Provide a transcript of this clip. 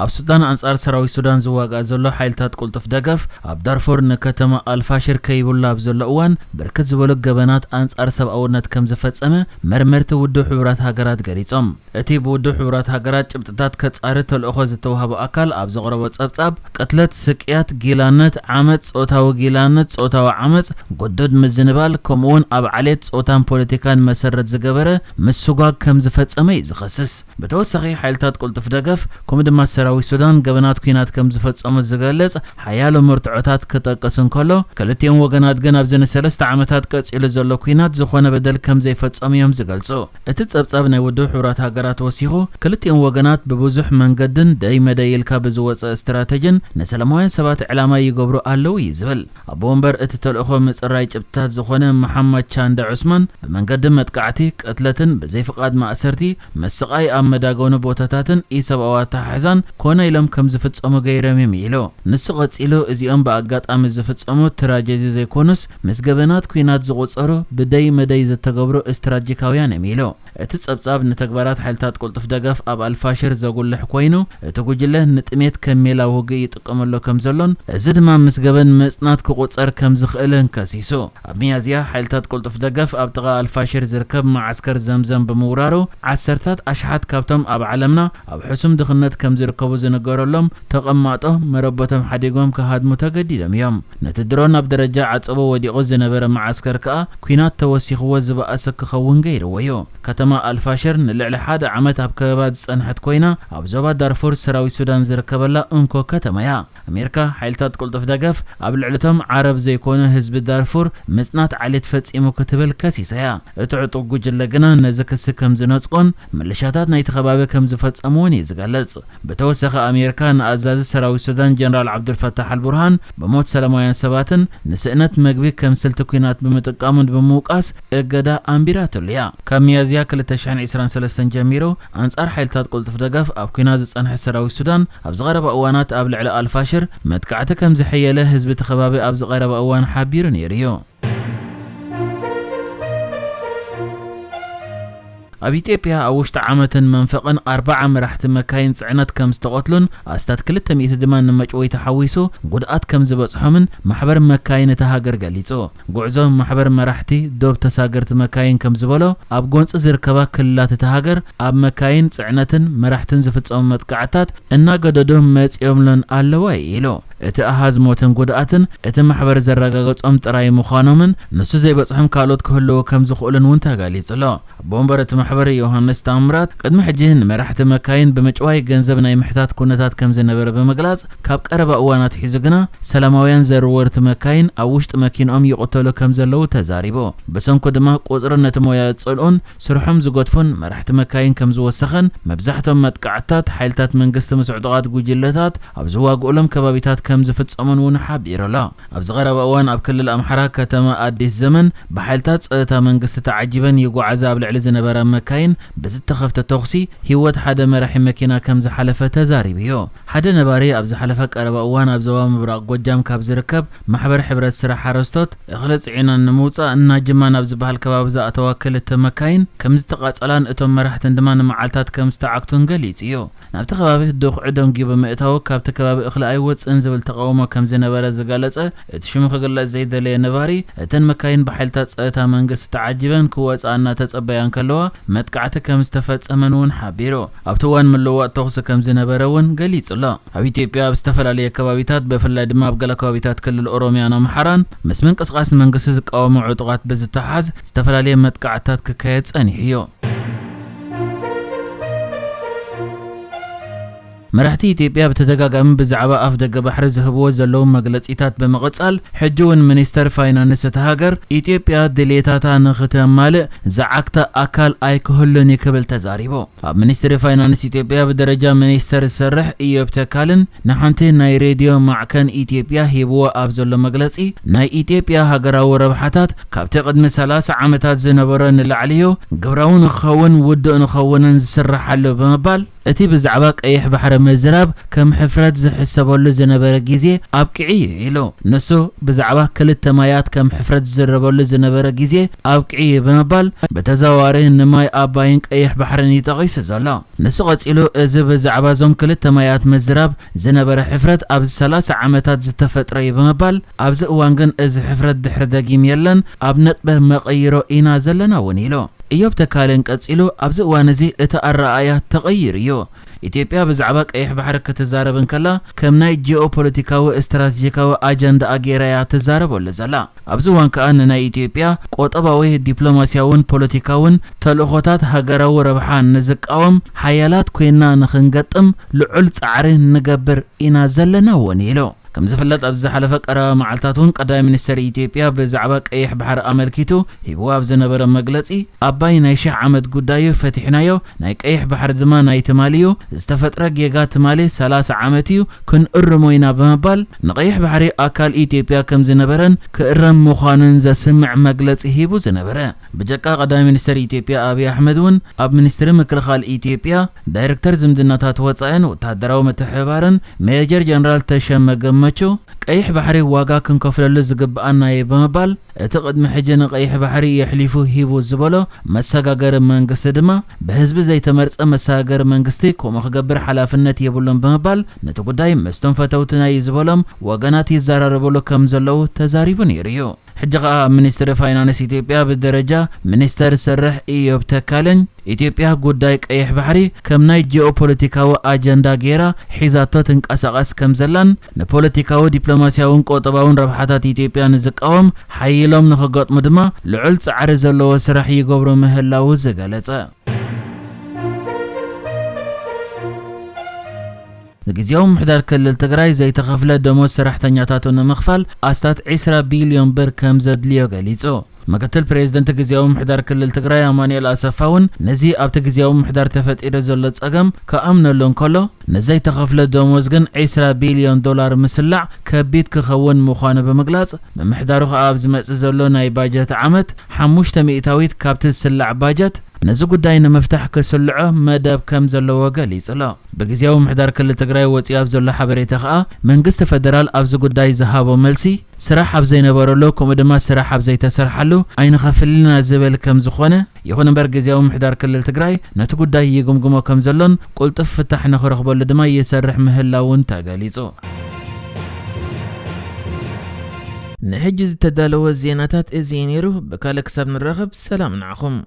ኣብ ሱዳን አንጻር ሰራዊት ሱዳን ዝዋጋ ዘሎ ሓይልታት ቁልጥፍ ደገፍ ኣብ ዳርፎር ንከተማ አልፋሽር ከይብላ ኣብ ዘሎ እዋን ብርክት ዝበሉ ገበናት አንጻር ሰብኣውነት ከም ዝፈጸመ መርመርቲ ውድብ ሕብራት ሃገራት ገሊጾም። እቲ ብውድብ ሕብራት ሃገራት ጭብጥታት ከጻሪ ተልእኾ ዝተዋህቦ ኣካል ኣብ ዘቕረቦ ጸብጻብ ቅትለት፣ ስቅያት፣ ጊላነት፣ ዓመፅ፣ ጾታዊ ጊላነት፣ ጾታዊ ዓመፅ፣ ጎደድ ምዝንባል ከምኡውን ኣብ ዓሌት ጾታን ፖለቲካን መሰረት ዝገበረ ምስጓግ ከም ዝፈጸመ ዝኸስስ። ብተወሳኺ ሓይልታት ቁልጥፍ ደገፍ ከምኡ ድማ ሰራዊት ሱዳን ገበናት ኩናት ከም ዝፈጸሙ ዝገልጽ ሓያሎ ምርትዖታት ክጠቅስ እንከሎ ክልቲኦም ወገናት ግን ኣብ ዝነ 3 ዓመታት ቀጺሉ ዘሎ ኩናት ዝኾነ በደል ከም ዘይፈጸሙ እዮም ዝገልጹ። እቲ ጸብጻብ ናይ ውድብ ሕብራት ሃገራት ወሲኹ ክልቲኦም ወገናት ብብዙሕ መንገድን ደይ መደይልካ ብዝወፅእ ስትራቴጅን ንሰላማውያን ሰባት ዕላማ ይገብሩ ኣለዉ እዩ ዝብል። ኣብ ወንበር እቲ ተልእኾ ምጽራይ ጭብጥታት ዝኾነ መሐመድ ቻንደ ዑስማን ብመንገዲ መጥቃዕቲ፣ ቅትለትን፣ ብዘይፍቓድ ማእሰርቲ፣ መስቃይ ኣብ መዳገኑ ቦታታትን ኢሰብኣዊ ኣተሓሕዛን ኮነ ኢሎም ከም ዝፍጸሙ ገይሮም እዮም ኢሉ። ንሱ ቀጺሉ እዚኦም ብኣጋጣሚ ዝፍጸሙ ትራጀዲ ዘይኮኑስ ምስ ገበናት ኩናት ዝቑጸሩ ብደይ መደይ ዝተገብሩ ስትራቴጂካውያን እዮም ኢሉ። እቲ ጸብጻብ ንተግባራት ሓይልታት ቁልጥፍ ደገፍ ኣብ አልፋሽር ዘጉልሕ ኮይኑ እቲ ጉጅለ ንጥሜት ከሜላ ውግእ ይጥቀመሉ ከም ዘሎን እዚ ድማ ምስ ገበን መጽናት ክቑጸር ከም ዝኽእልን ከሲሱ። ኣብ ሚያዝያ ሓይልታት ቁልጥፍ ደገፍ ኣብ ጥቓ አልፋሽር ዝርከብ ማዓስከር ዘምዘም ብምውራሩ ዓሰርታት ኣሽሓት ካብቶም ኣብ ዓለምና ኣብ ሕሱም ድኽነት ከም ዝርከቡ ዝነገረሎም ተቐማጦ መረበቶም ሓዲጎም ክሃድሙ ተገዲዶም እዮም። ነቲ ድሮን ኣብ ደረጃ ዓጽቦ ወዲቑ ዝነበረ ማዓስከር ከዓ ኩናት ተወሲኽዎ ዝበኣሰ ክኸውን ገይርዎ እዩ። ከተማ አልፋሽር ንልዕሊ 1 ዓመት ኣብ ከበባ ዝጸንሐት ኮይና ኣብ ዞባ ዳርፉር ሰራዊት ሱዳን ዝርከበላ እንኮ ከተማ እያ። ኣሜሪካ ሓይልታት ቁልጥፍ ደገፍ ኣብ ልዕልቶም ዓረብ ዘይኮነ ህዝቢ ዳርፉር ምጽናት ዓሌት ፈጺሙ ክትብል ከሲሰያ። እቲ ዕጡቕ ጉጅለ ግና ነዚ ክሲ ከም ዝነጽቆን ምልሻታት ናይቲ ከባቢ ከም ዝፈጸሙን እዩ ዝገልጽ። ብተወሳኺ ኣሜሪካ ንኣዛዚ ሰራዊት ሱዳን ጀነራል ዓብዱልፈታሕ አልቡርሃን ብሞት ሰላማውያን ሰባትን ንስእነት መግቢ ከም ስልቲ ኩናት ብምጥቃሙን ብምውቃስ እገዳ ኣንቢራትሉ እያ። ካብ ሚያዝያ 2023 ጀሚሩ አንጻር ሓይልታት ቁልጥፍ ደገፍ ኣብ ኩናት ዝጸንሐ ሰራዊት ሱዳን ኣብ ዝቐረበ እዋናት ኣብ ልዕሊ አልፋሽር መጥቃዕቲ ከም ዝሕየለ ህዝቢ ተኸባቢ ኣብ ዝቐረበ እዋን ሓቢሩ ነይሩ እዩ። ኣብ ኢትዮጵያ ኣብ ውሽጢ ዓመትን መንፈቕን 40 መራሕቲ መካይን ጽዕነት ከም ዝተቆትሉን ኣስታት 200 ድማ ንመጭወይ ተሓዊሱ ጉድኣት ከም ዝበጽሖምን ማሕበር መካይን እቲ ሃገር ገሊጹ። ጉዕዞ ማሕበር መራሕቲ ዶብ ተሳገርቲ መካይን ከም ዝበሎ ኣብ ጎንፂ ዝርከባ ክልላት እቲ ሃገር ኣብ መካይን ጽዕነትን መራሕትን ዝፍጸሙ መጥቃዕታት እናገደዱ መጽዮምለን ኣለዋ ኢሉ። እቲ ኣሃዝ ሞትን ጉድኣትን እቲ ማሕበር ዘረጋገጾም ጥራይ ምዃኖምን ንሱ ዘይበጽሖም ካልኦት ክህልዎ ከም ዝኽእሉን እውን ተገሊጹሎ። ቦምበር እቲ ማሕበር ዮሐንስ ታምራት ቅድሚ ሕጂ ንመራሕቲ መካይን ብምጭዋይ ገንዘብ ናይ ምሕታት ኩነታት ከም ዝነበረ ብምግላጽ ካብ ቀረባ እዋናት ሒዙ ግና ሰላማውያን ዘርወርቲ መካይን ኣብ ውሽጢ መኪኖም ይቆተሉ ከም ዘለው ተዛሪቡ። ብሰንኩ ድማ ቁጽሪ ነቲ ሞያ ጽልኡን ስርሖም ዝጎድፉን መራሕቲ መካይን ከም ዝወሰኸን መብዛሕቶም መጥቃዕታት ሓይልታት መንግስቲ ምስ ዕጡቓት ጉጅለታት ኣብ ዝዋግኡሎም ከባቢታት ከም ዝፍጸሙን እውን ሓቢሩሎ። ኣብ ዝቐረበ እዋን ኣብ ክልል ኣምሓራ ከተማ ኣዲስ ዘመን ብሓይልታት ጸጥታ መንግስቲ ተዓጂበን ይጓዓዛ ኣብ ልዕሊ ዝነበረ መካይን ብዝተኸፍተ ተኹሲ ህይወት ሓደ መራሒ መኪና ከም ዝሓለፈ ተዛሪቡ እዩ። ሓደ ነባሪ ኣብ ዝሓለፈ ቀረባ እዋን ኣብ ዞባ ምብራቕ ጎጃም ካብ ዝርከብ ማሕበር ሕብረት ስራሕ ሓረስቶት እኽሊ ጽዒነን ንምውጻእ እናጅማ ናብ ዝበሃል ከባቢ ዝኣተዋ ክልተ መካይን ከም ዝተቓጸላን እቶም መራሕትን ድማ ንመዓልታት ከም ዝተዓግቱን ገሊጹ እዩ። ናብቲ ከባቢ ድኹዒ ደንጊ ብምእታው ካብቲ ከባቢ እኽሊ ኣይወፅእን ዝብል ተቃውሞ ከም ዝነበረ ዝገለጸ እቲ ሽሙ ክግለጽ ዘይደለየ ነባሪ እተን መካይን ብሓይልታት ጸጥታ መንግስቲ ተዓጂበን ክወጻእ እናተጸበያን ከለዋ መጥቃዕቲ ከም ዝተፈጸመን እውን ሓቢሩ። ኣብቲ እዋን ምልውዋጥ ተኹሲ ከም ዝነበረ እውን ገሊጹሎ። ኣብ ኢትዮጵያ ኣብ ዝተፈላለየ ከባቢታት ብፍላይ ድማ ኣብ ገለ ከባቢታት ክልል ኦሮሚያን ኣምሓራን ምስ ምንቅስቓስ መንግስቲ ዝቃወሙ ዕጡቓት ብዝተሓዝ ዝተፈላለየ መጥቃዕትታት ክካየድ ጸኒሑ እዩ። መራሕቲ ኢትዮጵያ በተደጋጋሚ ብዛዕባ ኣፍ ደገ ባሕሪ ዝህብዎ ዘለዉ መግለጺታት ብምቕጻል ሕጂ እውን ሚኒስተር ፋይናንስ እቲ ሃገር ኢትዮጵያ ድሌታታ ንኽተማልእ ዝዓክተ ኣካል ኣይክህሉን ክብል ተዛሪቡ። ኣብ ሚኒስትሪ ፋይናንስ ኢትዮጵያ ብደረጃ ሚኒስተር ዝሰርሕ ኢዮብ ተካልን ንሓንቲ ናይ ሬድዮ ማዕከን ኢትዮጵያ ሂብዎ ኣብ ዘሎ መግለጺ ናይ ኢትዮጵያ ሃገራዊ ረብሓታት ካብቲ ቅድሚ 30 ዓመታት ዝነበረ ንላዕሊ እዩ ግብራውን ክኸውን ውድእ ንኸውንን ዝስራሓሉ ብምባል اتي بزعبا قيح بحر مزراب كم حفرات زحسبولو زنبره غيزي ابقعي يلو نسو بزعبا كلت مايات كم حفرات زربولو زنبره غيزي ابقعي بمبال بتزاواري نماي اباين قيح بحر نيتقيس زلا نسو قصيلو از بزعبا زوم كلت مايات مزراب زنبره حفرات اب 30 عامتات زتفطري بمبال ابز اوانغن از حفرات دحر دغيم يلن اب نطبه مقيرو اينا زلنا ونيلو ايوب تكالن قصيلو ابز اوانزي اتاررايا تغير يو ኢትዮጵያ بزعبا قيح بحر كتزاربن كلا كم ناي جيوبوليتيكاو استراتيجيكاو اجندا اغيرايا تزاربول زلا ابزوان كان ناي ኢትዮጵያ قطباوي ዲፕሎማሲያውን ፖለቲካውን ተልእኾታት ሃገራዊ ረብሓን ንዝቃወም ሓያላት ኮይና ንኽንገጥም ልዑል ጻዕሪ ንገብር ኢና ዘለና ወኒሎ كم زفلت أبز حلفة قرا معلتاتون قدام منستر إثيوبيا بزعبا قيح بحر أملكيتو هيبوا أبز نبر مجلسي أباي نايش عمد قدايو فتحنايو ناي قيح بحر دما ناي تماليو استفترة جيجا تمالي 3 عامتيو كن أرموينا بمبال نقيح بحري أكال إثيوبيا كم زنبرن كأرم مخانن زسمع مجلسي هيبو زنبرة بجكا قدام منستر إثيوبيا أبي أحمدون أب منستر مكرخال إثيوبيا دايركتر زمدناتات وصاين وتهدراو متحبارن ميجر جنرال تشمجم مچو قيح بحري واغا كنكفلل زغبانا يبمبال اتقدم حجن قيح بحري يحلفو هيبو زبلو مساغاغر منغست دما بحزب زي تمرص مساغر منغستي كوم خغبر حلافنت يبلون بمبال نتقداي مستنفتوتنا يزبلم وغنات يزارربلو كم زلو تزاريبن يريو حجقا منستر فاينانس إثيوبيا بالدرجة منستر سرح إيوب تكالن إثيوبيا قداي قيح بحري كم ناي جيوبوليتيكاو أجندا غيرا حيزاتو تنقاسقاس كم زلان نبوليتيكاو دبلوماسياون قوطباون ربحاتات إثيوبيا نزقاوم حيلوم نخقوط مدما لعل صعر زلو سرح يقبرو مهلاو زغلصه لجزيوم محدار كلل تجراي زي تخفلة دموز سرحتنياتاتو نمخفل أستات 10 بليون بر كم زد ليو غاليزو مكتل بريزيدنت جزيوم محدار كلل تجراي أمانيال أسفاون نزي أبت جزيوم محدار تفت إلى زلت أجم كأمن لون كله نزي تخفلة دموز جن 10 بليون دولار مسلع كبيت كخون مخانة بمجلس محدارو خابز مأززلو ناي باجت عمت حموش تميتاويت كابت السلع باجت نزو قداينا مفتاح كسلعه مداب كم زلو وقاليس لا بجزيوم محدار كل تجراي وصياب زلو حبريته خا منقست فدرال ابز قداي زهابو ملسي سراح ابزي نبرلو كومدما سراح ابزي تسرحلو اين خفلنا زبل كم زخونه يخون بر جزيوم محدار كل تجراي نتو قداي يقمقمو كم زلون قلت فتح نخرخبل دما يسرح مهلاون تاغاليصو نحجز تدالو الزيناتات ازينيرو بكالك سب نرغب سلام نعخم